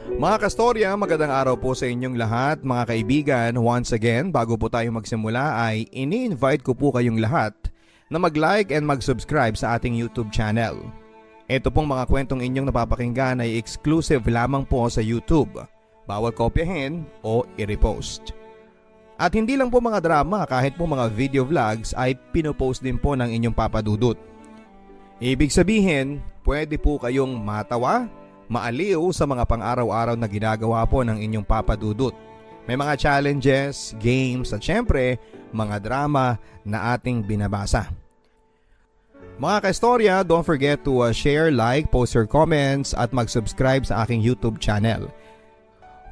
Mga kastorya, magandang araw po sa inyong lahat mga kaibigan. Once again, bago po tayo magsimula ay ini-invite ko po kayong lahat na mag-like and mag-subscribe sa ating YouTube channel. Ito pong mga kwentong inyong napapakinggan ay exclusive lamang po sa YouTube. Bawal kopyahin o i-repost. At hindi lang po mga drama, kahit po mga video vlogs ay pinopost din po ng inyong papadudot. Ibig sabihin, pwede po kayong matawa, maaliw sa mga pang-araw-araw na ginagawa po ng inyong papadudot. May mga challenges, games at syempre mga drama na ating binabasa. Mga kaistorya, don't forget to share, like, post your comments at mag-subscribe sa aking YouTube channel.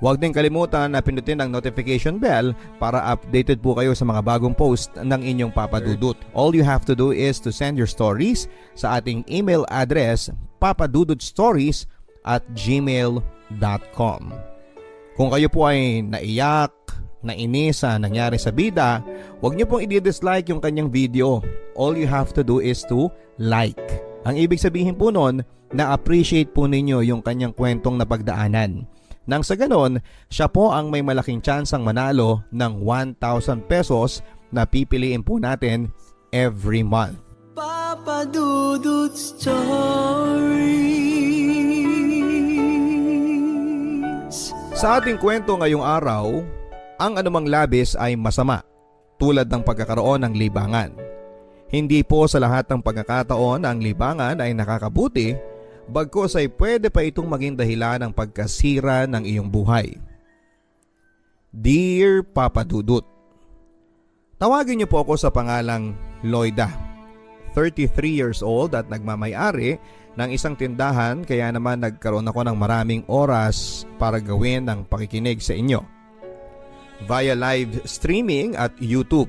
Huwag din kalimutan na pindutin ang notification bell para updated po kayo sa mga bagong post ng inyong papadudot. All you have to do is to send your stories sa ating email address papadudotstories@gmail.com. Kung kayo po ay naiyak, nainis sa nangyari sa bida, huwag niyo pong i-dislike yung kanyang video. All you have to do is to like. Ang ibig sabihin po nun, na-appreciate po ninyo yung kanyang kwentong napagdaanan. Nang sa ganon, siya po ang may malaking tsansang manalo ng 1,000 pesos na pipiliin po natin every month. Papadudot Stories. Sa ating kwento ngayong araw, ang anumang labis ay masama, tulad ng pagkakaroon ng libangan. Hindi po sa lahat ng pagkakataon ang libangan ay nakakabuti, bagkus ay pwede pa itong maging dahilan ng pagkasira ng iyong buhay. Dear Papa Dudut, tawagin niyo po ako sa pangalang Lloyda, 33 years old at nagmamay-ari ng isang tindahan, kaya naman nagkaroon ako ng maraming oras para gawin ang pakikinig sa inyo via live streaming at YouTube.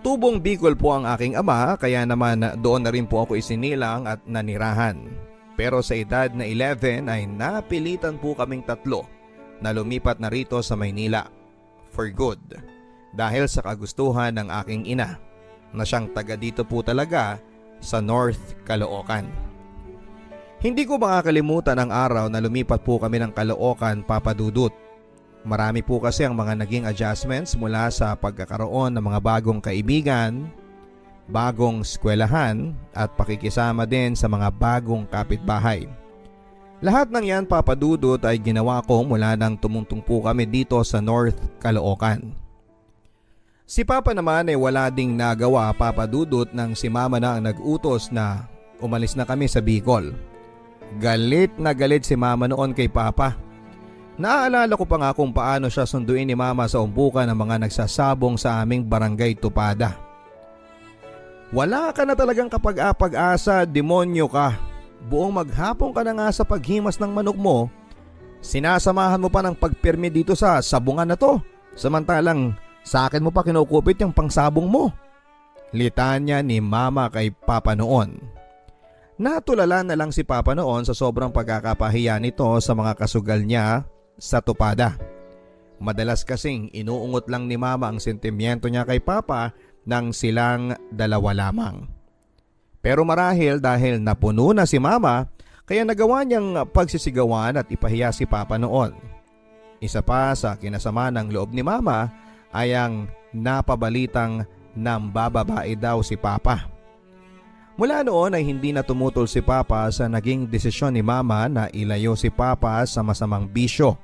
Tubong Bicol po ang aking ama, kaya naman doon na rin po ako isinilang at nanirahan. Pero sa edad na 11 ay napilitan po kaming tatlo na lumipat na rito sa Maynila for good dahil sa kagustuhan ng aking ina na siyang taga dito po talaga sa North Caloocan. Hindi ko makakalimutan ang araw na lumipat po kami ng Caloocan, Papa Dudut. Marami po kasi ang mga naging adjustments mula sa pagkakaroon ng mga bagong kaibigan, bagong eskwelahan at pakikisama din sa mga bagong kapitbahay. Lahat ng yan, Papa Dudut, ay ginawa ko mula nang tumungtong po kami dito sa North Caloocan. Si Papa naman ay wala ding nagawa, Papa Dudut, nang si Mama na ang nag-utos na umalis na kami sa Bicol. Galit na galit si Mama noon kay Papa. Naaalala ko pa nga kung paano siya sunduin ni Mama sa umpukan ng mga nagsasabong sa aming barangay Tupada. Wala ka na talagang kapag-apag-asa, demonyo ka. Buong maghapon ka na nga sa paghimas ng manok mo, sinasamahan mo pa ng pagpirmi dito sa sabungan na to, samantalang sa akin mo pa kinukupit yung pangsabong mo. Litanya ni Mama kay Papa noon. Natulala na lang si Papa noon sa sobrang pagkakapahiya nito sa mga kasugal niya sa Tupada. Madalas kasing inuungot lang ni Mama ang sentimiento niya kay Papa nang silang dalawa lamang. Pero marahil dahil napuno na si Mama, kaya nagawa niyang pagsisigawan at ipahiya si Papa noon. Isa pa sa kinasama ng loob ni Mama ay ang napabalitang nambababae daw si Papa. Mula noon ay hindi na tumutol si Papa sa naging desisyon ni Mama na ilayo si Papa sa masamang bisyo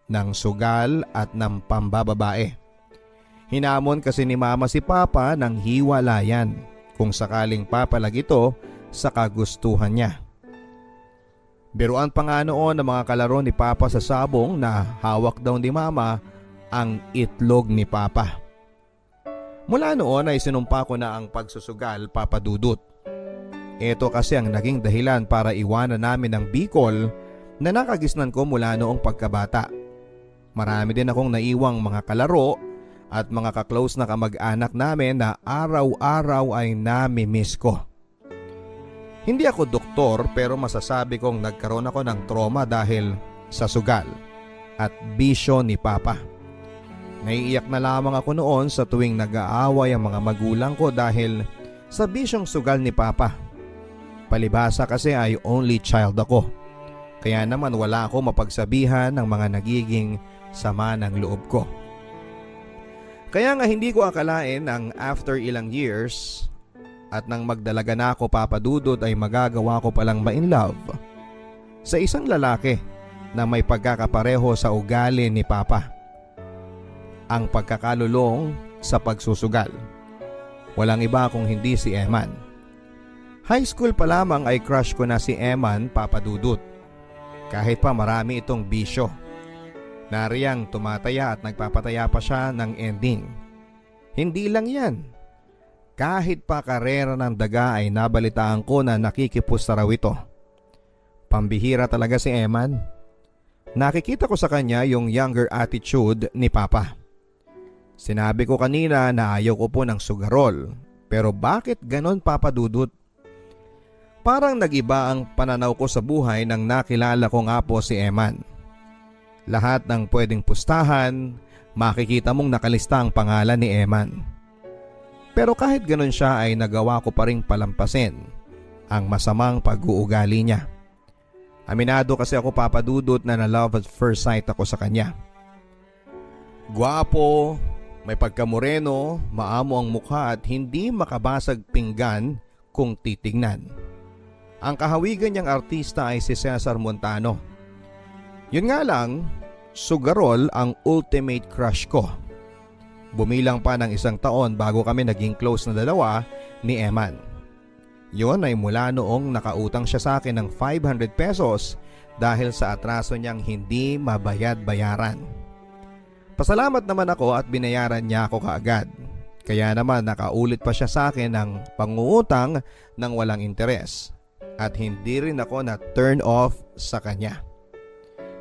ng sugal at ng pambababae. Hinamon kasi ni Mama si Papa ng hiwalayan kung sakaling papalag ito sa kagustuhan niya. Biruan pa nga noon ng mga kalaro ni Papa sa sabong na hawak daw ni Mama ang itlog ni Papa. Mula noon ay sinumpa ko na ang pagsusugal, Papa Dudut. Ito kasi ang naging dahilan para iwanan namin ang Bicol na nakagisnan ko mula noong pagkabata. Marami din akong naiwang mga kalaro at mga kaklose na kamag-anak namin na araw-araw ay nami-miss ko. Hindi ako doktor pero masasabi kong nagkaroon ako ng trauma dahil sa sugal at bisyo ni Papa. Naiiyak na lamang ako noon sa tuwing nag-aaway ang mga magulang ko dahil sa bisyong sugal ni Papa. Palibhasa kasi ay only child ako. Kaya naman wala ako mapagsabihan ng mga nagiging sama ng loob ko. Kaya nga hindi ko akalain ang after ilang years at nang magdalaga na ako, Papa Dudut, ay magagawa ko palang ma-in love sa isang lalaki na may pagkakapareho sa ugali ni Papa. Ang pagkakalulong sa pagsusugal. Walang iba kung hindi si Eman. High school pa lamang ay crush ko na si Eman, Papa Dudut. Kahit pa marami itong bisyo. Nariyang tumataya at nagpapataya pa siya ng ending. Hindi lang yan. Kahit pa karera ng daga ay nabalitaan ko na nakikipusta raw ito. Pambihira talaga si Eman. Nakikita ko sa kanya yung younger attitude ni Papa. Sinabi ko kanina na ayaw ko po ng sugarol. Pero bakit ganon, Papa Dudut? Parang nagiba ang pananaw ko sa buhay nang nakilala ko nga po si Eman. Lahat ng pwedeng pustahan, makikita mong nakalista ang pangalan ni Eman. Pero kahit ganon siya ay nagawa ko pa ring palampasin ang masamang pag-uugali niya. Aminado kasi ako, Papa Dudut, na na-love at first sight ako sa kanya. Gwapo, may pagkamoreno, maamo ang mukha at hindi makabasag pinggan kung titignan. Ang kahawigan niyang artista ay si Cesar Montano. Yun nga lang, sugarol ang ultimate crush ko. Bumilang pa ng 1 taon bago kami naging close na dalawa ni Eman. Yun ay mula noong nakautang siya sa akin ng 500 pesos dahil sa atraso niyang hindi mabayad-bayaran. Pasalamat naman ako at binayaran niya ako kaagad. Kaya naman nakaulit pa siya sa akin ng pangungutang ng walang interes. At hindi rin ako na turn off sa kanya.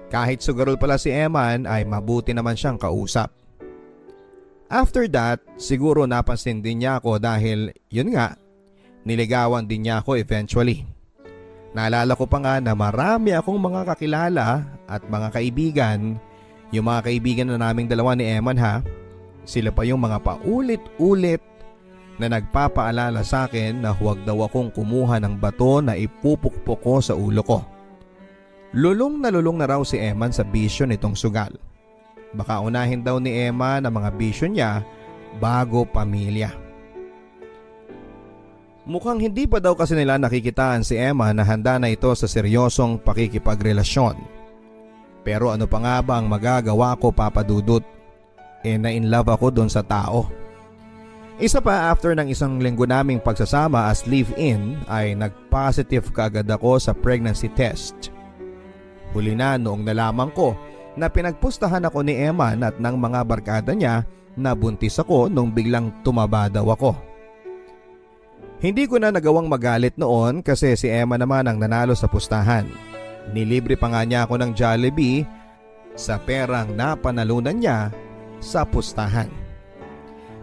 Kahit sugarol pala si Eman ay mabuti naman siyang kausap. After that, siguro napansin din niya ako dahil yun nga, niligawan din niya ako eventually. Naalala ko pa nga na marami akong mga kakilala at mga kaibigan. Yung mga kaibigan na naming dalawa ni Eman ha, sila pa yung mga paulit-ulit na nagpapaalala sa akin na huwag daw akong kumuha ng bato na ipupukpok ko sa ulo ko. Lulong na raw si Eman sa bisyo nitong sugal. Baka unahin daw ni Eman ang mga bisyo niya bago pamilya. Mukhang hindi pa daw kasi nila nakikitaan si Eman na handa na ito sa seryosong pakikipagrelasyon. Pero ano pa nga ba ang magagawa ko, Papa Dudut? Na-in love ako doon sa tao. Isa pa, after ng 1 linggo naming pagsasama as live-in ay nag-positive kaagad ako sa pregnancy test. Huli na noong nalaman ko na pinagpustahan ako ni Eman at ng mga barkada niya na buntis ako nung biglang tumaba daw ako. Hindi ko na nagawang magalit noon kasi si Eman naman ang nanalo sa pustahan. Nilibre pa nga niya ako ng Jollibee sa perang napanalunan niya sa pustahan.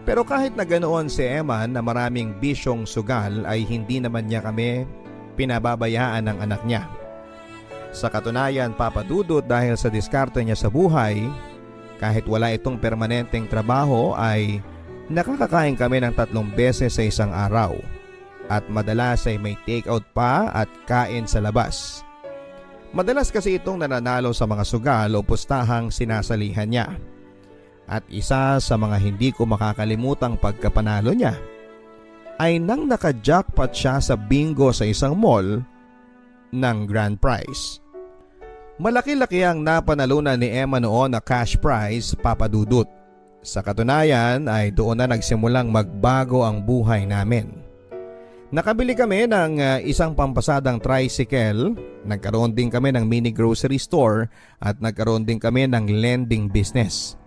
Pero kahit na ganoon si Eman na maraming bisyong sugal ay hindi naman niya kami pinababayaan ng anak niya. Sa katunayan, Papa Dudut, dahil sa diskarte niya sa buhay, kahit wala itong permanenteng trabaho ay nakakakain kami ng 3 beses sa isang araw. At madalas ay may take-out pa at kain sa labas. Madalas kasi itong nananalo sa mga sugal o pustahang sinasalihan niya. At isa sa mga hindi ko makakalimutang pagkapanalo niya ay nang naka-jackpot siya sa bingo sa isang mall ng grand prize. Malaki-laki ang napanalunan ni Emma noon na cash prize, Papa Dudut. Sa katunayan ay doon na nagsimulang magbago ang buhay namin. Nakabili kami ng isang pampasadang tricycle, nagkaroon din kami ng mini grocery store at nagkaroon din kami ng lending business.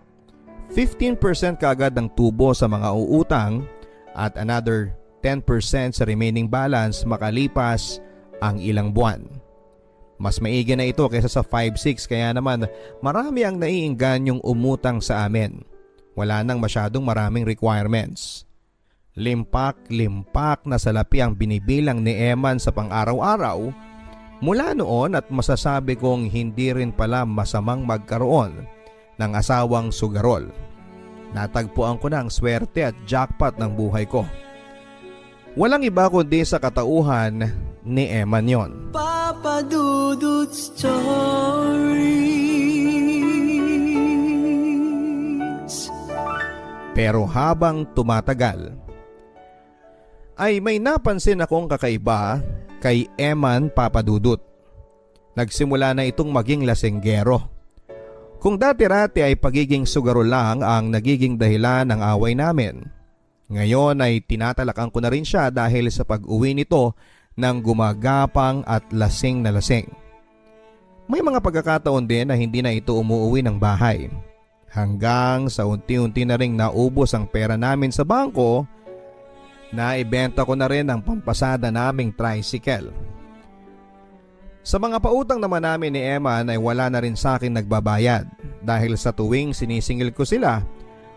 15% kaagad ang tubo sa mga uutang at another 10% sa remaining balance makalipas ang ilang buwan. Mas maigi na ito kaysa sa 5-6 kaya naman marami ang naiingganyong umutang sa amin. Wala nang masyadong maraming requirements. Limpak-limpak na salapi ang binibilang ni Eman sa pang-araw-araw mula noon at masasabi kong hindi rin pala masamang magkaroon ng asawang sugarol. Natagpuan ko na ang swerte at jackpot ng buhay ko. Walang iba kundi sa katauhan ni Eman yon. Papa Dudut Stories. Pero habang tumatagal, ay may napansin akong kakaiba kay Eman Papadudut. Nagsimula na itong maging lasenggero. Kung dati-rati ay pagiging sugaro lang ang nagiging dahilan ng away namin, ngayon ay tinatalakan ko na rin siya dahil sa pag-uwi nito ng gumagapang at lasing na lasing. May mga pagkakataon din na hindi na ito umuuwi ng bahay. Hanggang sa unti-unti na ring naubos ang pera namin sa bangko, na ibenta ko na rin ang pampasada naming tricycle. Sa mga pautang naman namin ni Eman ay wala na rin sa akin nagbabayad dahil sa tuwing sinisingil ko sila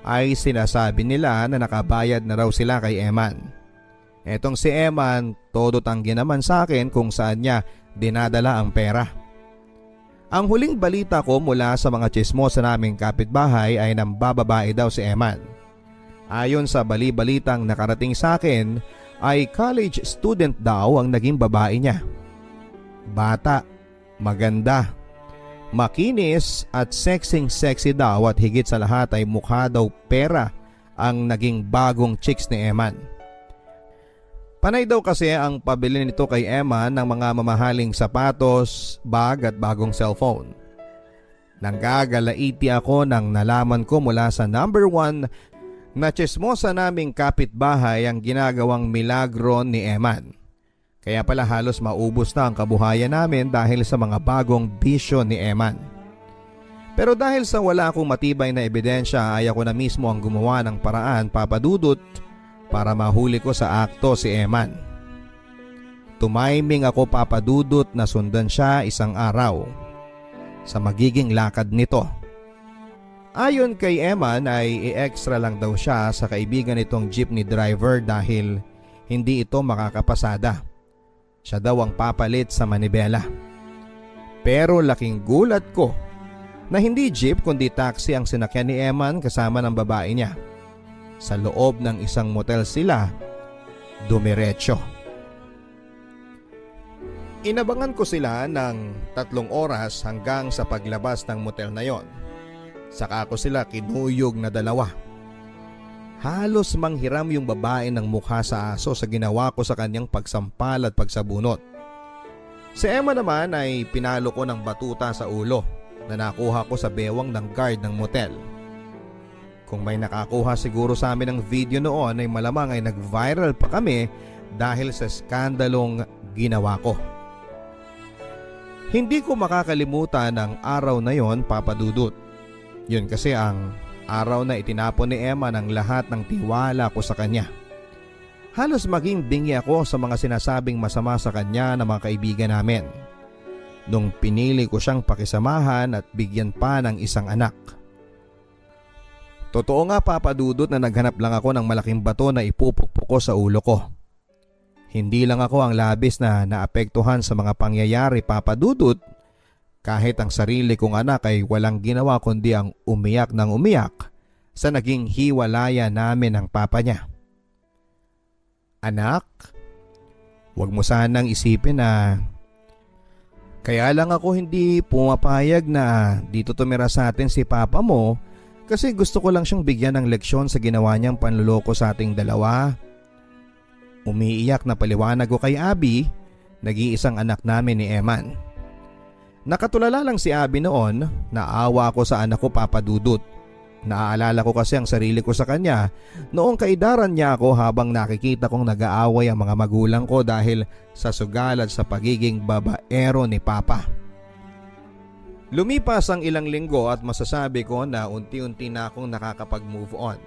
ay sinasabi nila na nakabayad na raw sila kay Eman. Etong si Eman, todo tanggi naman sa akin kung saan niya dinadala ang pera. Ang huling balita ko mula sa mga tsismosa naming kapitbahay ay nambababae daw si Eman. Ayon sa bali-balitang nakarating sa akin ay college student daw ang naging babae niya. Bata, maganda, makinis at sexy daw at higit sa lahat ay mukha daw pera ang naging bagong chicks ni Eman. Panay daw kasi ang pabili nito kay Eman ng mga mamahaling sapatos, bag at bagong cellphone. Nanggagalaiti ako nang nalaman ko mula sa number 1 na tsismosa naming kapitbahay ang ginagawang milagro ni Eman. Kaya pala halos maubos na ang kabuhayan namin dahil sa mga bagong bisyo ni Eman. Pero dahil sa wala akong matibay na ebidensya ay ako na mismo ang gumawa ng paraan, Papadudut, para mahuli ko sa akto si Eman. Tumaiming ako, Papadudut, na sundan siya isang araw sa magiging lakad nito. Ayon kay Eman ay i-extra lang daw siya sa kaibigan nitong jeepney driver dahil hindi ito makakapasada. Siya daw ang papalit sa manibela. Pero laking gulat ko na hindi jeep kundi taxi ang sinakyan ni Eman kasama ng babae niya. Sa loob ng isang motel sila dumiretso. Inabangan ko sila ng 3 oras hanggang sa paglabas ng motel na yon. Saka ko sila kinuyog na 2. Halos manghiram yung babae ng mukha sa aso sa ginawa ko sa kanyang pagsampal at pagsabunot. Si Emma naman ay pinalo ko ng batuta sa ulo na nakuha ko sa bewang ng guard ng motel. Kung may nakakuha siguro sa amin ng video noon ay malamang ay nag-viral pa kami dahil sa skandalong ginawa ko. Hindi ko makakalimutan ang araw na yon, Papadudut. Yun kasi ang araw na itinapon ni Emma ng lahat ng tiwala ko sa kanya. Halos maging bingi ako sa mga sinasabing masama sa kanya ng mga kaibigan namin. Nung pinili ko siyang pakisamahan at bigyan pa ng isang anak. Totoo nga, Papadudut, na naghanap lang ako ng malaking bato na ipupukpok ko sa ulo ko. Hindi lang ako ang labis na naapektuhan sa mga pangyayari, Papadudut. Kahit ang sarili kong anak ay walang ginawa kundi ang umiyak ng umiyak sa naging hiwalaya namin ng papa niya. Anak, huwag mo sanang isipin na kaya lang ako hindi pumapayag na dito tumira sa atin si papa mo kasi gusto ko lang siyang bigyan ng leksyon sa ginawa niyang panluloko sa ating dalawa. Umiiyak na paliwanag ko kay Abby, nag-iisang anak namin ni Eman. Nakatulala lang si Abby noon, naawa ako sa anak ko, Papadudut. Naaalala ko kasi ang sarili ko sa kanya noong kaidaran niya ako habang nakikita kong nag-aaway ang mga magulang ko dahil sa sugal at sa pagiging babaero ni Papa. Lumipas ang ilang linggo at masasabi ko na unti-unti na akong nakakapag-move on.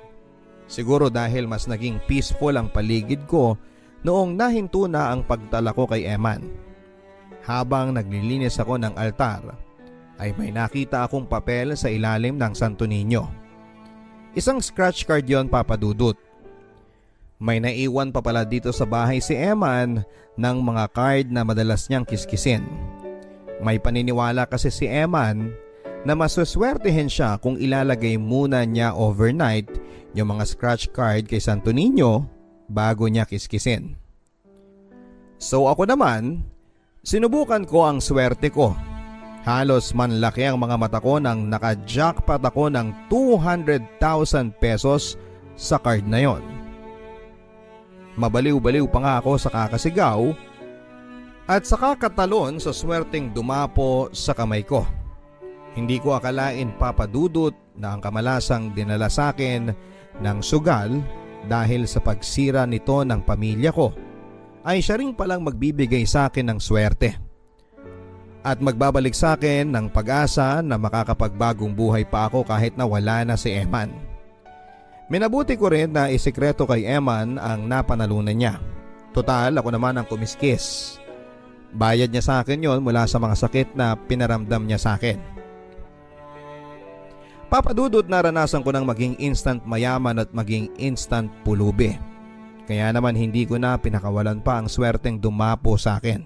Siguro dahil mas naging peaceful ang paligid ko noong nahinto na ang pagtala ko kay Eman. Habang naglilinis ako ng altar, ay may nakita akong papel sa ilalim ng Santo Niño. Isang scratch card yon, Papadudut. May naiwan pa pala dito sa bahay si Eman ng mga card na madalas niyang kiskisin. May paniniwala kasi si Eman na masuswertehin siya kung ilalagay muna niya overnight yung mga scratch card kay Santo Niño bago niya kiskisin. So ako naman, Sinubukan ko ang swerte ko. Halos manlaki ang mga mata ko nang naka-jackpot ako ng 200,000 pesos sa card na yon. Mabaliw-baliw pa nga ako sa kakasigaw at sa kakatalon sa swerteng dumapo sa kamay ko. Hindi ko akalain, Papa Dudut, na ang kamalasang dinala sa akin ng sugal dahil sa pagsira nito ng pamilya ko ay siya rin palang magbibigay sa akin ng swerte at magbabalik sa akin ng pag-asa na makakapagbagong buhay pa ako kahit na wala na si Eman. Minabuti ko rin na isikreto kay Eman ang napanalunan niya. Total, ako naman ang kumiskis. Bayad niya sa akin yon mula sa mga sakit na pinaramdam niya sa akin. Papadudot, naranasan ko ng maging instant mayaman at maging instant pulubi. Kaya naman hindi ko na pinakawalan pa ang swerteng dumapo sa akin.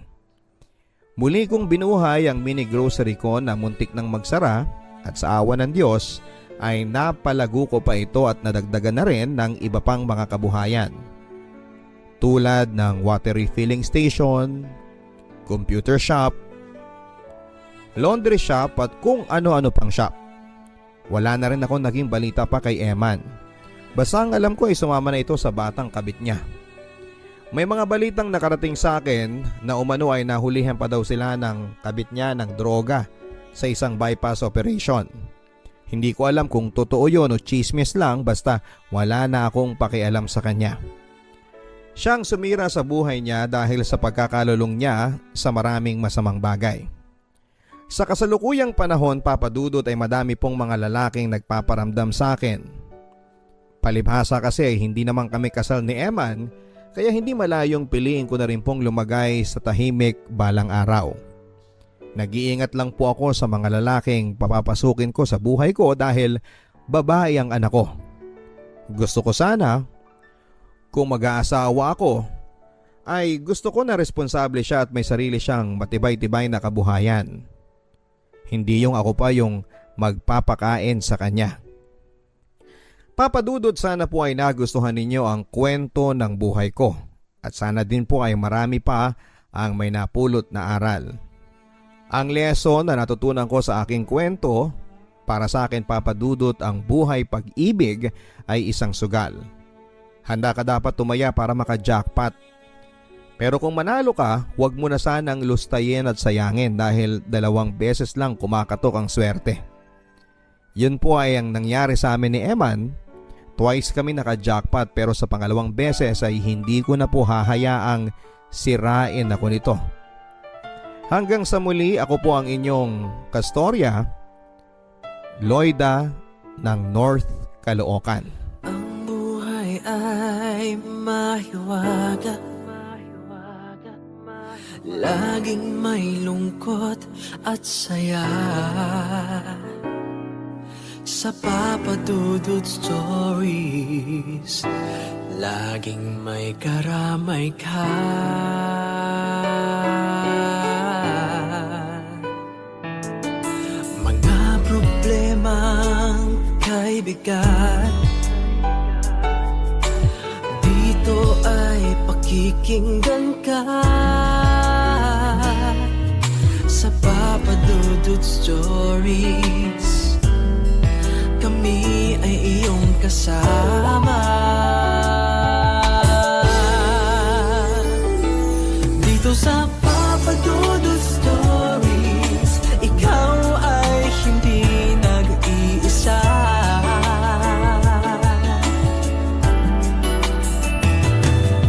Muli kong binuhay ang mini grocery ko na muntik nang magsara at sa awa ng Diyos ay napalago ko pa ito at nadagdagan na rin ng iba pang mga kabuhayan. Tulad ng water refilling station, computer shop, laundry shop at kung ano-ano pang shop. Wala na rin ako naging balita pa kay Eman. Basta ang alam ko ay sumama na ito sa batang kabit niya. May mga balitang nakarating sa akin na umano ay nahulihan pa daw sila ng kabit niya ng droga sa isang bypass operation. Hindi ko alam kung totoo yun o chismis lang, basta wala na akong pakialam sa kanya. Siyang sumira sa buhay niya dahil sa pagkakalulong niya sa maraming masamang bagay. Sa kasalukuyang panahon, Papa Dudut, ay madami pong mga lalaking nagpaparamdam sa akin. Palibhasa kasi ay hindi naman kami kasal ni Eman, kaya hindi malayong piliin ko na rin pong lumagay sa tahimik balang araw. Nag-iingat lang po ako sa mga lalaking papapasukin ko sa buhay ko dahil babae ang anak ko. Gusto ko sana, kung mag-aasawa ako, ay gusto ko na responsable siya at may sarili siyang matibay-tibay na kabuhayan. Hindi yung ako pa yung magpapakain sa kanya. Papa Dudut, sana po ay nagustuhan ninyo ang kwento ng buhay ko at sana din po ay marami pa ang may napulot na aral. Ang lesson na natutunan ko sa aking kwento, para sa akin, Papa Dudut, ang buhay pag-ibig ay isang sugal. Handa ka dapat tumaya para maka-jackpot. Pero kung manalo ka, huwag mo na sanang lustayin at sayangin dahil 2 beses lang kumakatok ang swerte. Yun po ay ang nangyari sa amin ni Eman. Twice kami naka-jackpot pero sa pangalawang beses ay hindi ko na po hahayaang sirain ako nito. Hanggang sa muli, ako po ang inyong kastorya, Loida ng North Caloocan. Ang buhay ay mahiwaga, laging may lungkot at saya. Sa Papa Dudut Stories, laging may karamay ka. Mga problemang kaibigan, dito ay pakikinggan ka. Sa Papa Dudut Stories, kami ay iyong kasama. Dito sa Papa Dudut Stories, ikaw ay hindi nag-iisa.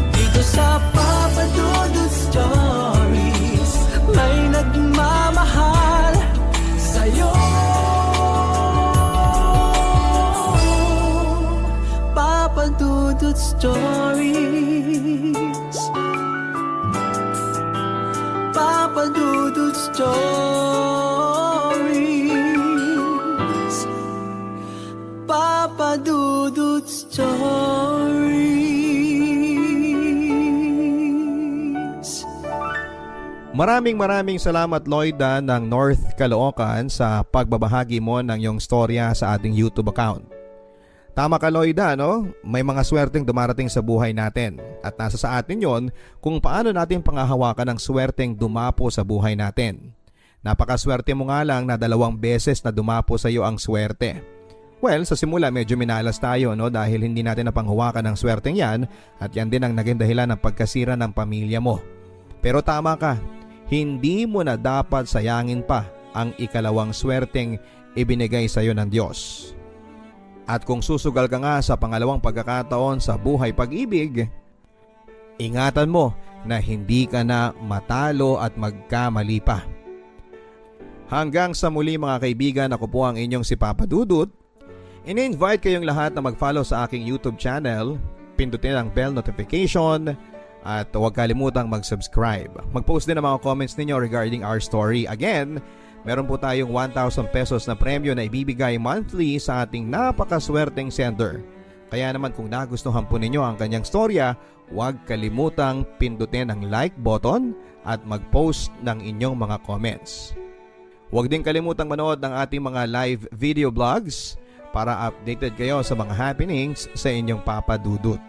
Dito sa Papa Dudut Stories, may nagmamahal sa'yo. Papa Dudut Stories, Papa Dudut Stories, Papa Dudut Stories. Maraming salamat, Loida ng North Caloocan, sa pagbabahagi mo ng iyong storya sa ating YouTube account. Tama ka Loida, no? May mga swerteng dumarating sa buhay natin at nasa sa atin yon kung paano natin pangahawakan ang swerteng dumapo sa buhay natin. Napakaswerte mo nga lang na 2 beses na dumapo sa iyo ang swerte. Well, sa simula medyo minalas tayo, no, dahil hindi natin napanghawakan ang swerteng yan at yan din ang naging dahilan ng pagkasira ng pamilya mo. Pero tama ka, hindi mo na dapat sayangin pa ang ikalawang swerteng ibinigay sa iyo ng Diyos. At kung susugal ka nga sa pangalawang pagkakataon sa buhay pag-ibig, ingatan mo na hindi ka na matalo at magkamali pa. Hanggang sa muli mga kaibigan, ako po ang inyong si Papa Dudut. In-invite kayong lahat na mag-follow sa aking YouTube channel, pindutin ang bell notification at huwag kalimutang mag-subscribe. Mag-post din ang mga comments ninyo regarding our story. Again, meron po tayong 1,000 pesos na premyo na ibibigay monthly sa ating napakaswerteng sender. Kaya naman kung nagustuhan po ninyo ang kanyang storya, huwag kalimutang pindutin ang like button at mag-post ng inyong mga comments. Huwag din kalimutang manood ng ating mga live video vlogs para updated kayo sa mga happenings sa inyong Papa Dudut.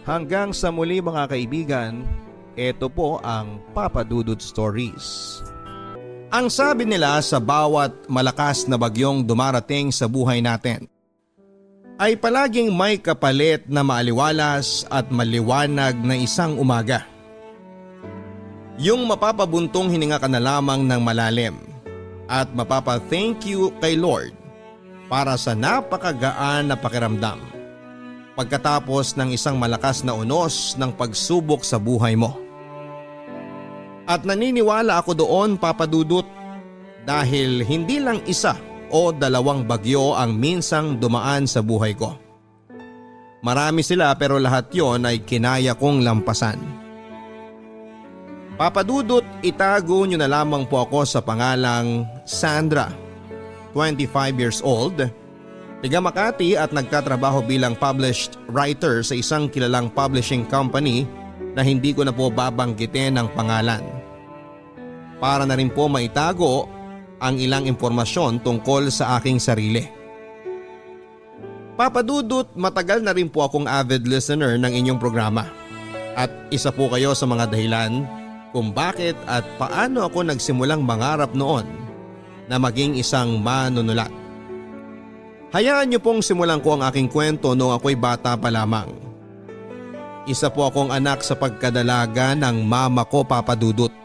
Hanggang sa muli mga kaibigan, ito po ang Papa Dudut Stories. Ang sabi nila sa bawat malakas na bagyong dumarating sa buhay natin ay palaging may kapalit na maaliwalas at maliwanag na isang umaga. Yung mapapabuntong hininga ka na lamang ng malalim at mapapa-thank you kay Lord para sa napakagaan na pakiramdam pagkatapos ng isang malakas na unos ng pagsubok sa buhay mo. At naniniwala ako doon Papa Dudut dahil hindi lang 1 o 2 bagyo ang minsang dumaan sa buhay ko. Marami sila pero lahat yon ay kinaya kong lampasan. Papa Dudut, itago nyo na lamang po ako sa pangalang Sandra, 25 years old, taga Makati at nagtatrabaho bilang published writer sa isang kilalang publishing company na hindi ko na po babanggitin ang pangalan. Para na rin po maitago ang ilang impormasyon tungkol sa aking sarili. Papa Dudut, matagal na rin po akong avid listener ng inyong programa at isa po kayo sa mga dahilan kung bakit at paano ako nagsimulang mangarap noon na maging isang manunulat. Hayaan niyo pong simulan ko ang aking kwento noong ako'y bata pa lamang. Isa po akong anak sa pagkadalaga ng mama ko Papa Dudut.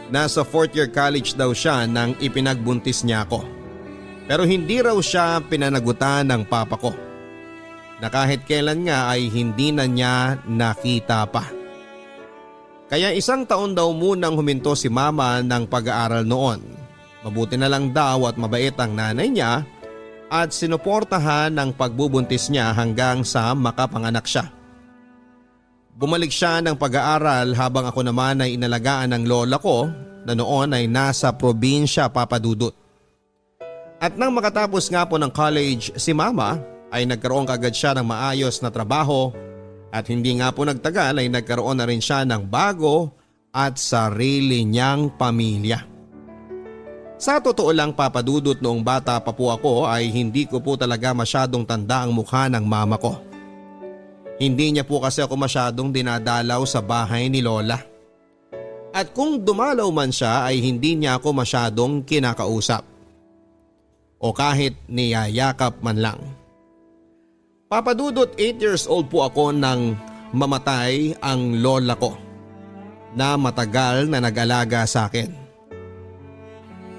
Nasa 4th year college daw siya nang ipinagbuntis niya ako. Pero hindi raw siya pinanagutan ng papa ko. Na kahit kailan nga ay hindi na niya nakita pa. Kaya 1 taon daw munang huminto si mama ng pag-aaral noon. Mabuti na lang daw at mabait ang nanay niya at sinuportahan ng pagbubuntis niya hanggang sa makapanganak siya. Bumalik siya ng pag-aaral habang ako naman ay inalagaan ng lola ko na noon ay nasa probinsya Papa Dudut. At nang makatapos nga po ng college si mama ay nagkaroon kagad siya ng maayos na trabaho at hindi nga po nagtagal ay nagkaroon na rin siya ng bago at sarili niyang pamilya. Sa totoo lang Papa Dudut, noong bata pa po ako ay hindi ko po talaga masyadong tanda ang mukha ng mama ko. Hindi niya po kasi ako masyadong dinadalaw sa bahay ni Lola. At kung dumalaw man siya ay hindi niya ako masyadong kinakausap. O kahit niyayakap man lang. Papa Dudut, 8 years old po ako nang mamatay ang lola ko na matagal na nag-alaga sa akin.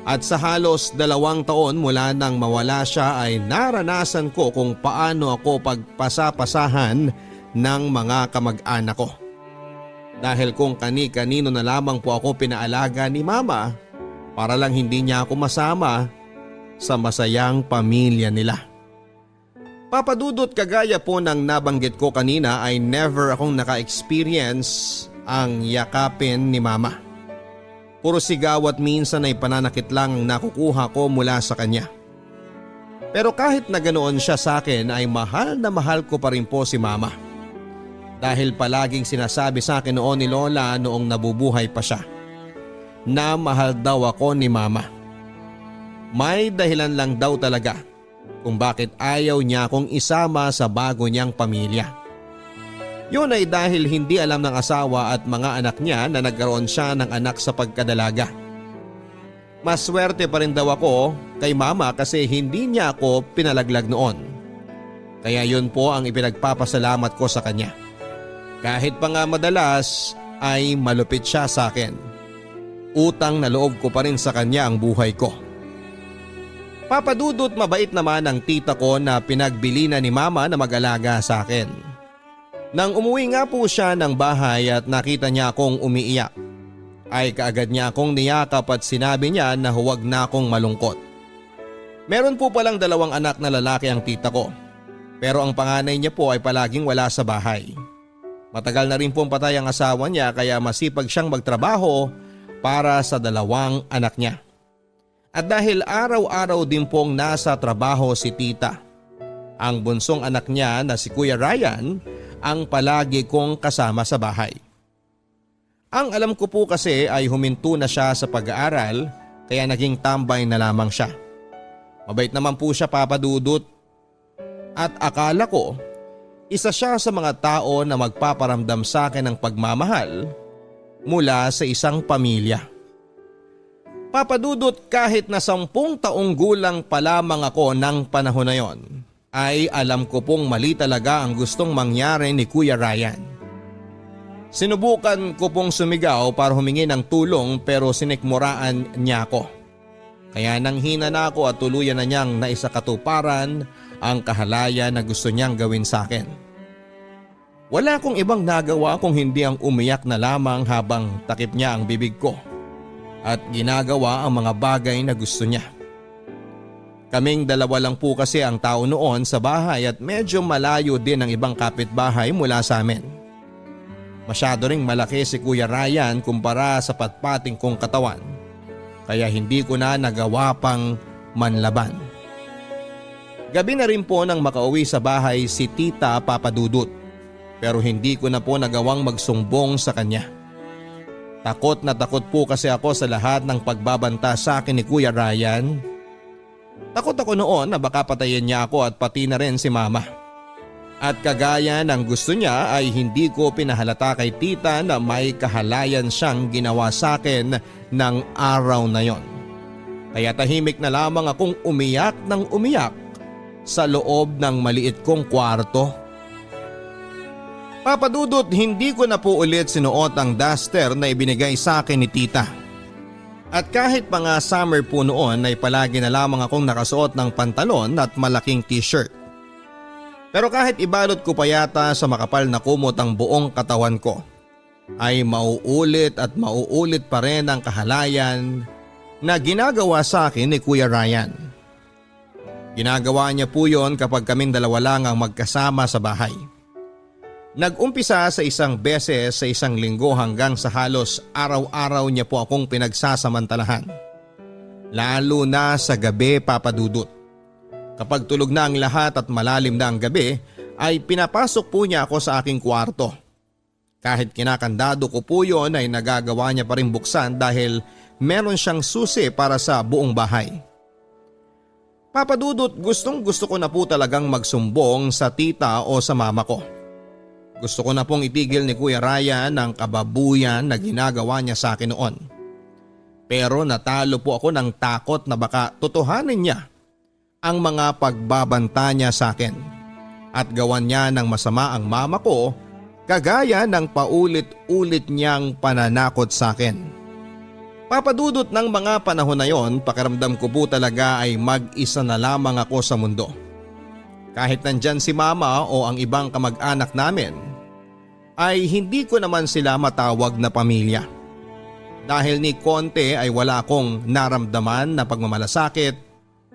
At sa halos 2 taon mula nang mawala siya ay naranasan ko kung paano ako pagpasapasahan ng mga kamag-anak ko. Dahil kung kani-kanino na lamang po ako pinaalaga ni mama para lang hindi niya ako masama sa masayang pamilya nila. Papa Dudut, kagaya po ng nabanggit ko kanina ay never akong naka-experience ang yakapin ni mama. Puro sigaw at minsan ay pananakit lang ang nakukuha ko mula sa kanya. Pero kahit na ganoon siya sa akin ay mahal na mahal ko pa rin po si mama. Dahil palaging sinasabi sa akin noon ni Lola noong nabubuhay pa siya na mahal daw ako ni mama. May dahilan lang daw talaga kung bakit ayaw niya akong isama sa bago niyang pamilya. Yun ay dahil hindi alam ng asawa at mga anak niya na nagkaroon siya ng anak sa pagkadalaga. Maswerte pa rin daw ako kay mama kasi hindi niya ako pinalaglag noon. Kaya yun po ang ipinagpapasalamat ko sa kanya. Kahit pa nga madalas ay malupit siya sa akin. Utang na loob ko pa rin sa kanya ang buhay ko. Papa Dudut, mabait naman ang tita ko na pinagbili na ni mama na mag-alaga sa akin. Nang umuwi nga po siya ng bahay at nakita niya akong umiiyak, ay kaagad niya akong niyakap at sinabi niya na huwag na akong malungkot. Meron po palang 2 anak na lalaki ang tita ko, pero ang panganay niya po ay palaging wala sa bahay. Matagal na rin pong patay ang asawa niya kaya masipag siyang magtrabaho para sa 2 anak niya. At dahil araw-araw din pong nasa trabaho si tita, ang bunsong anak niya na si Kuya Ryan ang palagi kong kasama sa bahay. Ang alam ko po kasi ay huminto na siya sa pag-aaral kaya naging tambay na lamang siya. Mabait naman po siya, Papa Dudut. At akala ko, isa siya sa mga tao na magpaparamdam sa akin ng pagmamahal mula sa isang pamilya. Papa Dudut, kahit na 10 taong gulang pa lamang ako ng panahon na yon, ay alam ko pong mali talaga ang gustong mangyari ni Kuya Ryan. Sinubukan ko pong sumigaw para humingi ng tulong pero sinikmuraan niya ako. Kaya nang hina na ako at tuluyan na niyang naisakatuparan ang kahalayan na gusto niyang gawin sa akin. Wala akong ibang nagawa kung hindi ang umiyak na lamang habang takip niya ang bibig ko at ginagawa ang mga bagay na gusto niya. Kaming 2 lang po kasi ang tao noon sa bahay at medyo malayo din ang ibang kapitbahay mula sa amin. Masyado ring malaki si Kuya Ryan kumpara sa patpating kong katawan, kaya hindi ko na nagawa pang manlaban. Gabi na rin po nang makauwi sa bahay si Tita, Papa Dudut, pero hindi ko na po nagawang magsumbong sa kanya. Takot na takot po kasi ako sa lahat ng pagbabanta sa akin ni Kuya Ryan. Takot ako noon na baka patayin niya ako at pati na rin si mama. At kagaya ng gusto niya ay hindi ko pinahalata kay tita na may kahalayan siyang ginawa sa akin ng araw na yon. Kaya tahimik na lamang akong umiyak ng umiyak sa loob ng maliit kong kwarto. Papa Dudut, hindi ko na po ulit sinuot ang duster na ibinigay sa akin ni tita. At kahit pa nga summer po noon ay palagi na lamang akong nakasuot ng pantalon at malaking t-shirt. Pero kahit ibalot ko pa yata sa makapal na kumot ang buong katawan ko, ay mauulit at mauulit pa rin ang kahalayan na ginagawa sa akin ni Kuya Ryan. Ginagawa niya po yon kapag kaming 2 lang ang magkasama sa bahay. Nag-umpisa sa 1 beses sa 1 linggo hanggang sa halos araw-araw niya po akong pinagsasamantalahan. Lalo na sa gabi, Papa Dudut. Kapag tulog na ang lahat at malalim na ang gabi, ay pinapasok po niya ako sa aking kwarto. Kahit kinakandado ko po yon ay nagagawa niya pa rin buksan dahil meron siyang susi para sa buong bahay. Papa Dudut, gustong gusto ko na po talagang magsumbong sa tita o sa mama ko. Gusto ko na pong itigil ni Kuya Ryan ang kababuyan na ginagawa niya sa akin noon. Pero natalo po ako ng takot na baka totohanin niya ang mga pagbabanta niya sa akin at gawan niya ng masama ang mama ko kagaya ng paulit-ulit niyang pananakot sa akin. Papa Dudut, ng mga panahon na yon, pakiramdam ko po talaga ay mag-isa na lamang ako sa mundo. Kahit nandyan si mama o ang ibang kamag-anak namin, ay hindi ko naman sila matawag na pamilya. Dahil ni konti ay wala akong naramdaman na pagmamalasakit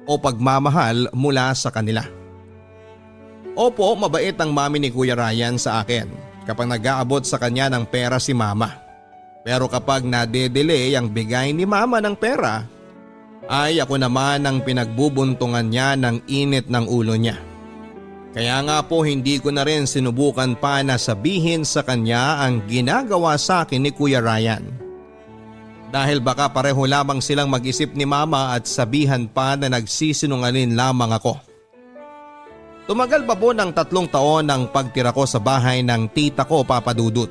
o pagmamahal mula sa kanila. Opo, mabait ang mami ni Kuya Ryan sa akin kapag nag-aabot sa kanya ng pera si mama. Pero kapag nade-delay ang bigay ni mama ng pera, ay ako naman ang pinagbubuntungan niya ng init ng ulo niya. Kaya nga po hindi ko na rin sinubukan pa na sabihin sa kanya ang ginagawa sa akin ni Kuya Ryan. Dahil baka pareho lamang silang mag-isip ni mama at sabihan pa na nagsisinungaling lamang ako. Tumagal pa po ng 3 taon ang pagtira ko sa bahay ng tita ko, Papa Dudut.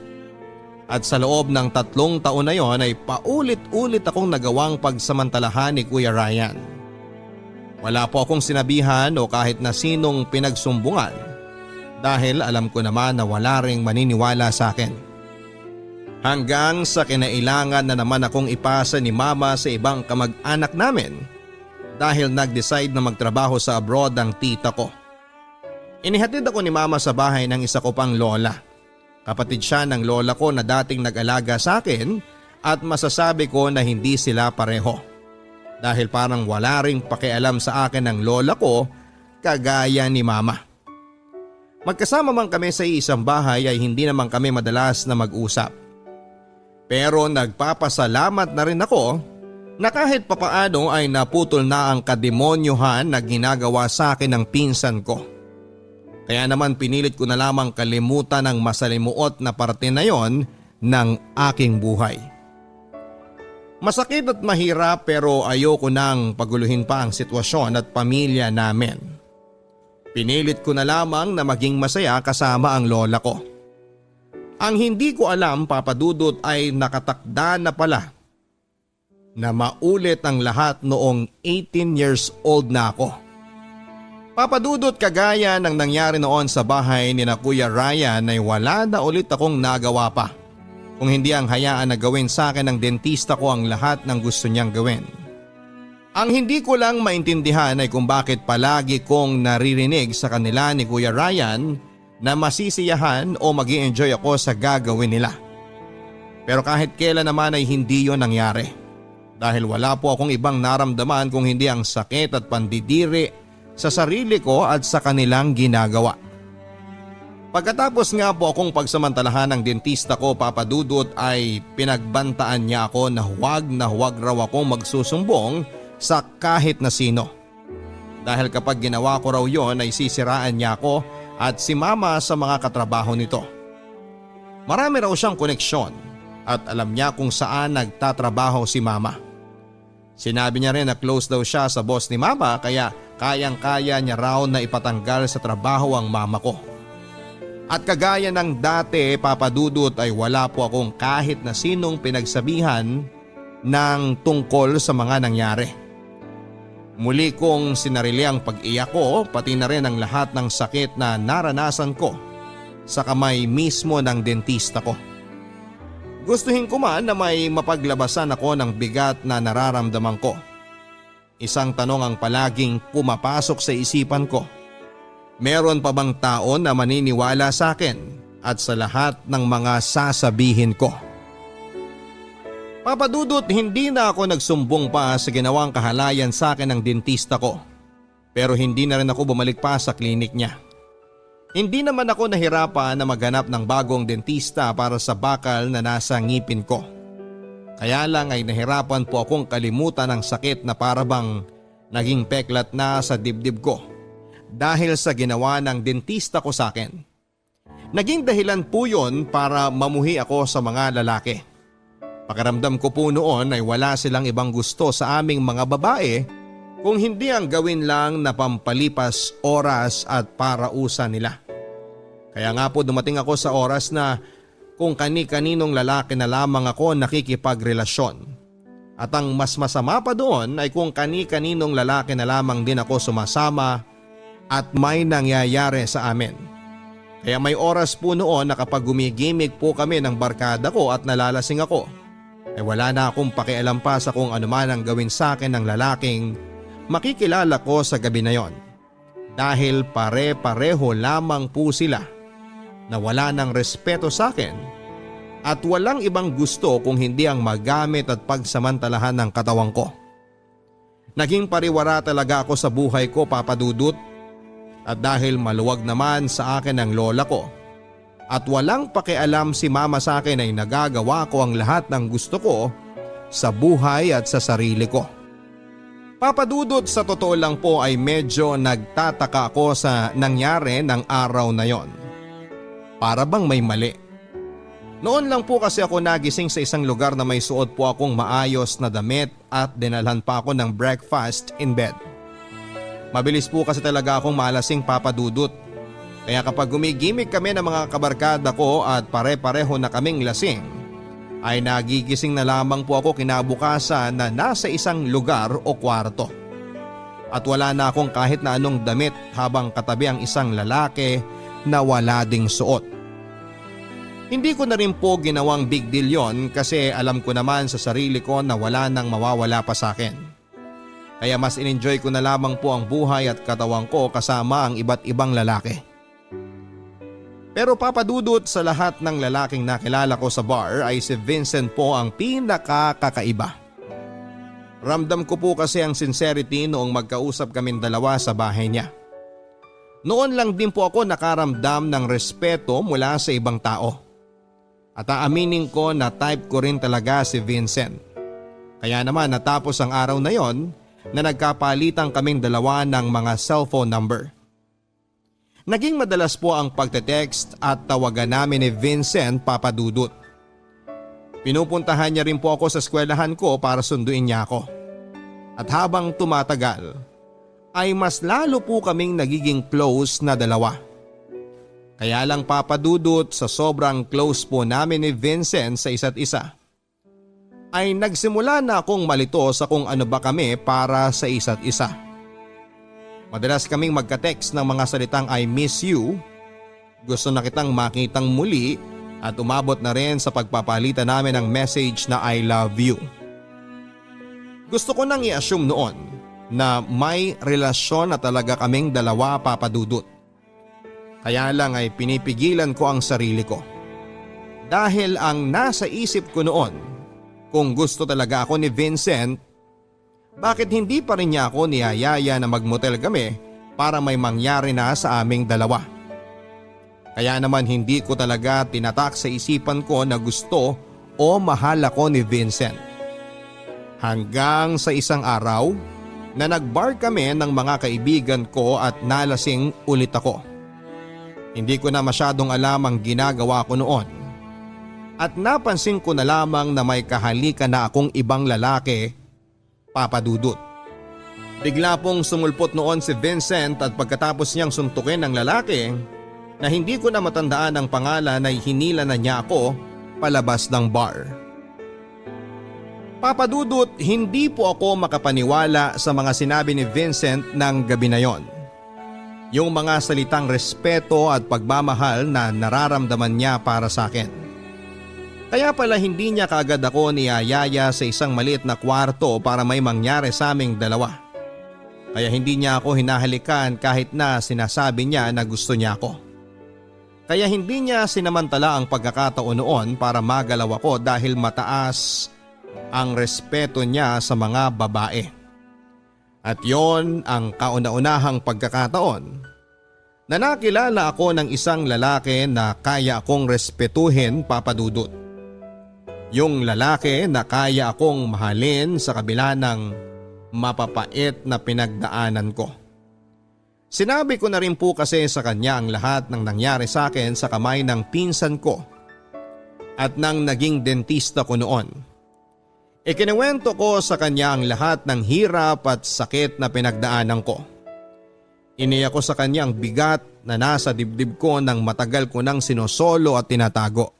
At sa loob ng 3 taon na yon ay paulit-ulit akong nagawang pagsamantalahan ni Kuya Ryan. Wala po akong sinabihan o kahit na sinong pinagsumbungan dahil alam ko naman na wala ring maniniwala sa akin. Hanggang sa kinailangan na naman akong ipasa ni Mama sa ibang kamag-anak namin dahil nag-decide na magtrabaho sa abroad ang tita ko. Inihatid ako ni Mama sa bahay ng isa ko pang lola. Kapatid siya ng lola ko na dating nag-alaga sa akin at masasabi ko na hindi sila pareho. Dahil parang wala ring pakialam sa akin ng lola ko kagaya ni Mama. Magkasama man kami sa isang bahay ay hindi naman kami madalas na mag-usap. Pero nagpapasalamat na rin ako na kahit papaano ay naputol na ang kademonyohan na ginagawa sa akin ng pinsan ko. Kaya naman pinilit ko na lamang kalimutan ang masalimuot na parte na yon ng aking buhay. Masakit at mahirap pero ayoko nang paguluhin pa ang sitwasyon at pamilya namin. Pinilit ko na lamang na maging masaya kasama ang lola ko. Ang hindi ko alam, Papa Dudut, ay nakatakda na pala na maulit ang lahat noong 18 years old na ako. Papa Dudut, kagaya ng nangyari noon sa bahay ni na Kuya Ryan ay wala na ulit akong nagawa pa. Kung hindi ang hayaan na gawin sa akin ng dentista ko ang lahat ng gusto niyang gawin. Ang hindi ko lang maintindihan ay kung bakit palagi kong naririnig sa kanila ni Kuya Ryan na masisiyahan o mag-i-enjoy ako sa gagawin nila. Pero kahit kailan naman ay hindi yon nangyari. Dahil wala po akong ibang naramdaman kung hindi ang sakit at pandidiri sa sarili ko at sa kanilang ginagawa. Pagkatapos nga po akong pagsamantalahan ng dentista ko, Papa Dudut, ay pinagbantaan niya ako na huwag raw akong magsusumbong sa kahit na sino. Dahil kapag ginawa ko raw yon ay sisiraan niya ako at si Mama sa mga katrabaho nito. Marami raw siyang koneksyon at alam niya kung saan nagtatrabaho si Mama. Sinabi niya rin na close daw siya sa boss ni Mama kaya kayang-kaya niya raw na ipatanggal sa trabaho ang mama ko. At kagaya ng dati, Papa Dudut, ay wala po akong kahit na sinong pinagsabihan ng tungkol sa mga nangyari. Muli kong sinarili ang pag-iyak ko pati na rin ang lahat ng sakit na naranasan ko sa kamay mismo ng dentista ko. Gustuhin ko man na may mapaglabasan ako ng bigat na nararamdaman ko. Isang tanong ang palaging pumapasok sa isipan ko. Meron pa bang tao na maniniwala sa akin at sa lahat ng mga sasabihin ko? Papa Dudut, hindi na ako nagsumbong pa sa ginawang kahalayan sa akin ng dentista ko. Pero hindi na rin ako bumalik pa sa klinik niya. Hindi naman ako nahirapan na maghanap ng bagong dentista para sa bakal na nasa ngipin ko. Kaya lang ay nahirapan po akong kalimutan ang sakit na parabang naging peklat na sa dibdib ko dahil sa ginawa ng dentista ko sa akin. Naging dahilan po yun para mamuhi ako sa mga lalaki. Pakiramdam ko po noon ay wala silang ibang gusto sa aming mga babae kung hindi ang gawin lang na pampalipas oras at parausan nila. Kaya nga po dumating ako sa oras na kung kani-kaninong lalaki na lamang ako nakikipagrelasyon. At ang mas masama pa doon ay kung kani-kaninong lalaki na lamang din ako sumasama at may nangyayari sa amin. Kaya may oras po noon na kapag gumigimik po kami ng barkada ko at nalalasing ako, ay wala na akong pakialam pa sa kung anuman ang gawin sa akin ng lalaking makikilala ko sa gabi na yon. Dahil pare-pareho lamang po sila na wala ng respeto sa akin at walang ibang gusto kung hindi ang magamit at pagsamantalahan ng katawan ko. Naging pariwara talaga ako sa buhay ko, Papa Dudut, at dahil maluwag naman sa akin ang lola ko at walang pakialam si Mama sa akin ay nagagawa ko ang lahat ng gusto ko sa buhay at sa sarili ko. Papa Dudut, sa totoo lang po ay medyo nagtataka ako sa nangyari ng araw na yon. Para bang may mali. Noon lang po kasi ako nagising sa isang lugar na may suot po akong maayos na damit at dinalhan pa ako ng breakfast in bed. Mabilis po kasi talaga akong malasing, Papa Dudut. Kaya kapag gumigimik kami ng mga kabarkada ko at pare-pareho na kaming lasing, ay nagigising na lamang po ako kinabukasan na nasa isang lugar o kwarto. At wala na akong kahit na anong damit habang katabi ang isang lalaki na wala ding suot. Hindi ko na rin po ginawang big deal yon kasi alam ko naman sa sarili ko na wala nang mawawala pa sa akin. Kaya mas in-enjoy ko na lamang po ang buhay at katawan ko kasama ang iba't ibang lalaki. Pero Papa Dudut, sa lahat ng lalaking nakilala ko sa bar ay si Vincent po ang pinakakakaiba. Ramdam ko po kasi ang sincerity noong magkausap kaming dalawa sa bahay niya. Noon lang din po ako nakaramdam ng respeto mula sa ibang tao. At aaminin ko na type ko rin talaga si Vincent. Kaya naman natapos ang araw na yon na nagkapalitan kaming dalawa ng mga cellphone number. Naging madalas po ang pagte-text at tawagan namin ni Vincent, Papa Dudut. Pinupuntahan niya rin po ako sa eskwelahan ko para sunduin niya ako. At habang tumatagal, ay mas lalo po kaming nagiging close na dalawa. Kaya lang Papa Dudut, sa sobrang close po namin ni Vincent sa isa't isa, ay nagsimula na akong malito sa kung ano ba kami para sa isa't isa. Madalas kaming magka-text ng mga salitang I miss you, gusto na kitang makitang muli, at umabot na rin sa pagpapalitan namin ng message na I love you. Gusto ko nang i-assume noon na may relasyon na talaga kaming dalawa, Papa Dudut. Kaya lang ay pinipigilan ko ang sarili ko. Dahil ang nasa isip ko noon, kung gusto talaga ako ni Vincent, bakit hindi pa rin niya ako niyayaya na magmotel kami para may mangyari na sa aming dalawa? Kaya naman hindi ko talaga tinatak sa isipan ko na gusto o mahal ako ni Vincent. Hanggang sa isang araw na nagbar kami ng mga kaibigan ko at nalasing ulit ako. Hindi ko na masyadong alam ang ginagawa ko noon. At napansin ko na lamang na may kahalikan na akong ibang lalaki, Papa Dudut. Bigla pong sumulpot noon si Vincent at pagkatapos niyang suntukin ng lalaki na hindi ko na matandaan ang pangalan ay hinila na niya ako palabas ng bar. Papa Dudut, hindi po ako makapaniwala sa mga sinabi ni Vincent ng gabi na yon. Yung mga salitang respeto at pagmamahal na nararamdaman niya para sa akin. Kaya pala hindi niya kaagad ako niyayaya sa isang maliit na kwarto para may mangyari sa aming dalawa. Kaya hindi niya ako hinahalikan kahit na sinasabi niya na gusto niya ako. Kaya hindi niya sinamantala ang pagkakataon noon para magalaw ako dahil mataas ang respeto niya sa mga babae. At yon ang kauna-unahang pagkakataon na nakilala ako ng isang lalaki na kaya akong respetuhin, Papa Dudut. Yung lalaki na kaya akong mahalin sa kabila ng mapapait na pinagdaanan ko. Sinabi ko na rin po kasi sa kanya ang lahat ng nangyari sa akin sa kamay ng pinsan ko at nang naging dentista ko noon. Ikinuwento ko sa kanya ang lahat ng hirap at sakit na pinagdaanan ko. Iniya ko sa kanya ang bigat na nasa dibdib ko nang matagal ko nang sinosolo at tinatago.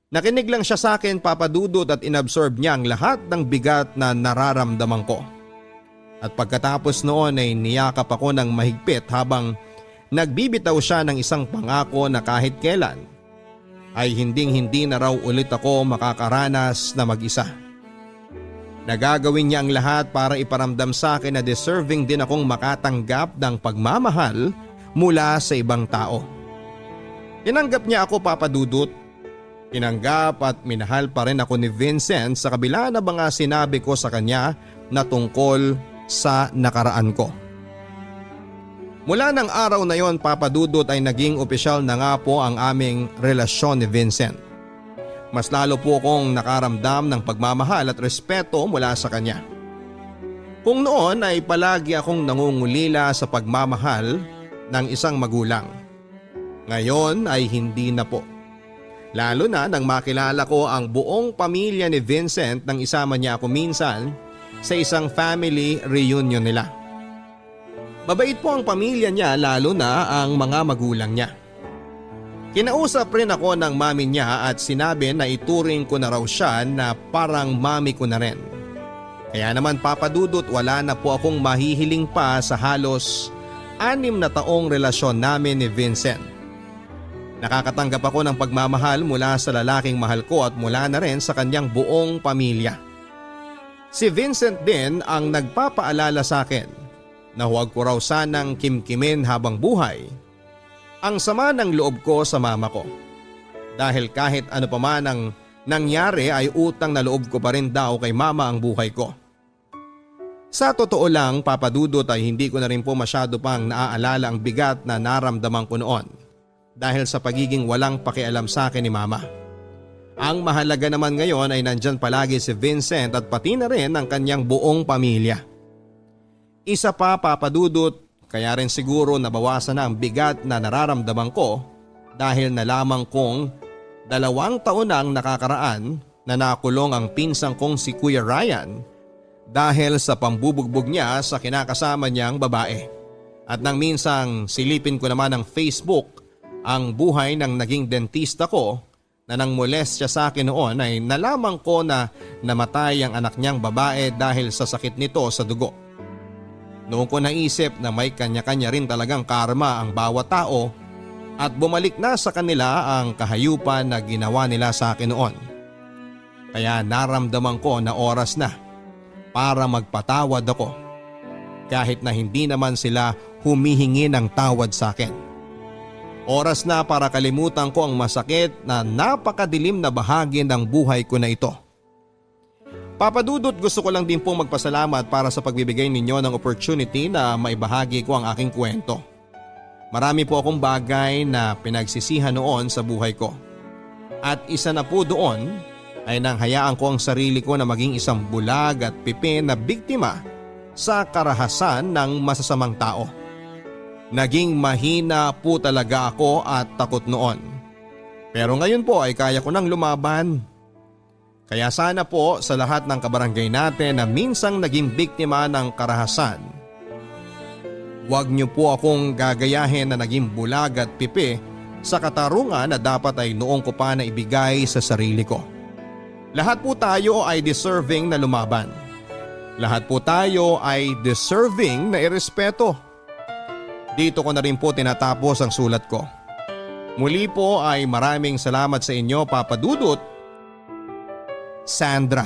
Nakinig lang siya sa akin, Papa Dudut, at inabsorb niya ang lahat ng bigat na nararamdaman ko. At pagkatapos noon ay niyakap ako ng mahigpit habang nagbibitaw siya ng isang pangako na kahit kailan ay hinding-hindi na raw ulit ako makakaranas na mag-isa. Nagagawin niya ang lahat para iparamdam sa akin na deserving din akong makatanggap ng pagmamahal mula sa ibang tao. Tinanggap niya ako, Papa Dudut. Tinanggap at minahal pa rin ako ni Vincent sa kabila na mga sinabi ko sa kanya na tungkol sa nakaraan ko. Mula ng araw na yon, Papa Dudut, ay naging opisyal na nga po ang aming relasyon ni Vincent. Mas lalo po akong nakaramdam ng pagmamahal at respeto mula sa kanya. Kung noon ay palagi akong nangungulila sa pagmamahal ng isang magulang. Ngayon ay hindi na po. Lalo na nang makilala ko ang buong pamilya ni Vincent nang isama niya ako minsan sa isang family reunion nila. Mabait po ang pamilya niya, lalo na ang mga magulang niya. Kinausap rin ako ng mami niya at sinabi na ituring ko na raw siya na parang mami ko na rin. Kaya naman Papa Dudut, wala na po akong mahihiling pa sa halos 6 na taong relasyon namin ni Vincent. Nakakatanggap ako ng pagmamahal mula sa lalaking mahal ko at mula na rin sa kanyang buong pamilya. Si Vincent din ang nagpapaalala sa akin na huwag ko raw sanang kimkimin habang buhay ang sama ng loob ko sa mama ko. Dahil kahit ano pa man ang nangyari ay utang na loob ko pa rin daw kay mama ang buhay ko. Sa totoo lang Papa Dudut ay hindi ko na rin po masyado pang naaalala ang bigat na naramdaman ko noon dahil sa pagiging walang pakialam sa akin ni mama. Ang mahalaga naman ngayon ay nandyan palagi si Vincent at pati na rin ang kanyang buong pamilya. Isa pa Papa Dudut, kaya rin siguro nabawasan na ang bigat na nararamdaman ko dahil nalaman kong 2 taon na ang nakakaraan na nakulong ang pinsang kong si Kuya Ryan dahil sa pambubugbog niya sa kinakasama niyang babae. At nang minsang silipin ko naman ng Facebook ang buhay ng naging dentista ko na nang molest siya sa akin noon ay nalaman ko na namatay ang anak niyang babae dahil sa sakit nito sa dugo. Noon ko naisip na may kanya-kanya rin talagang karma ang bawat tao at bumalik na sa kanila ang kahayupan na ginawa nila sa akin noon. Kaya naramdaman ko na oras na para magpatawad ako kahit na hindi naman sila humihingi ng tawad sa akin. Oras na para kalimutan ko ang masakit na napakadilim na bahagi ng buhay ko na ito. Papa Dudut, gusto ko lang din pong magpasalamat para sa pagbibigay ninyo ng opportunity na maibahagi ko ang aking kwento. Marami po akong bagay na pinagsisihan noon sa buhay ko. At isa na po doon ay nang hayaan ko ang sarili ko na maging isang bulag at pipi na biktima sa karahasan ng masasamang tao. Naging mahina po talaga ako at takot noon. Pero ngayon po ay kaya ko nang lumaban. Kaya sana po sa lahat ng kabarangay natin na minsang naging biktima ng karahasan, huwag niyo po akong gagayahin na naging bulag at pipi sa katarungan na dapat ay noong ko pa na ibigay sa sarili ko. Lahat po tayo ay deserving na lumaban. Lahat po tayo ay deserving na irespeto. Dito ko na rin po tinatapos ang sulat ko. Muli po ay maraming salamat sa inyo Papa Dudut, Sandra.